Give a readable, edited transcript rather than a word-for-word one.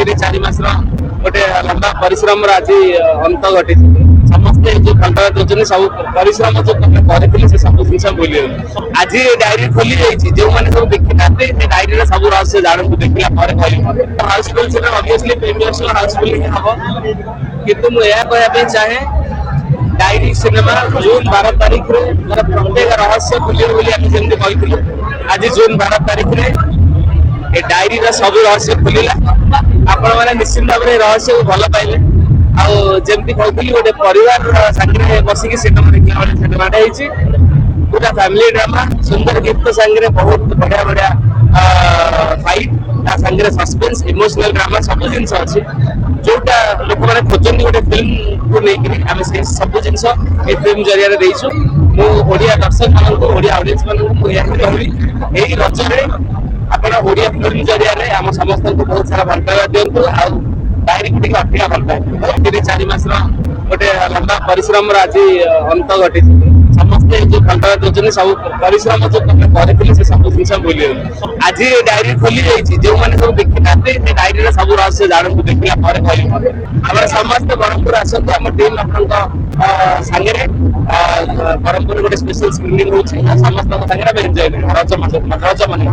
तीन चार मास गोटे लंबा परिश्रम आज अंत घटी समस्ते जो फंड दौरान सब परिश्रम जो करते से सब जिन भूल आज डायरी खोली जाइए जो मैंने सब देखी ना डायरी सब रहस्य जानू देखला हाउसफुल ऑब्वियसली प्रीमियर्स हाउसफुल हम किंतु मुझे कहना चाहे डायरी सिनेमा जून 12 तारीख रे प्रत्येक रहस्य खुले जमी आज जून 12 तारीख रे ए डायरी सब रहस्य खुलला आपण मैंने निश्चित भाव में रहस्य को भल पाइले आमती कहती गोटे परिवार सागर बसिक सिनेमा देखला सिनेमाटा पूरा फैमिली ड्रामा सुंदर गीत सांगे बहुत बढ़िया बढ़िया फाइट सांगे सस्पेंस इमोशनल ड्रामा सब जिन अच्छी जोटा लोक मैंने खोजती गोटे फिल्म को लेकिन आम से सब जिन फिल्म जरिया देचु मुझे दर्शक मान ऑडियंस मान कहबी यही रजरे आप फिल्म जरिया आम समस्त बहुत सारा भल पाइबा दिंतु डायरी को अधिका भल पाए तीन चार मास गोटे लंबा परिश्रम आज अंत घटी समस्ते जो फंड दौरान सब परिश्रम जो करते से सब जिन भूल आज डायरी खोली जाइए जो मैंने सब देखी ना डायरी सब रहस्य जानू देखला आम समस्त ब्रह्मपुर आसतु आम टीम सागे ब्रह्मपुर गोटे स्पेशल स्क्रीनिंग हो समस्त सागे एंजॉय रज मन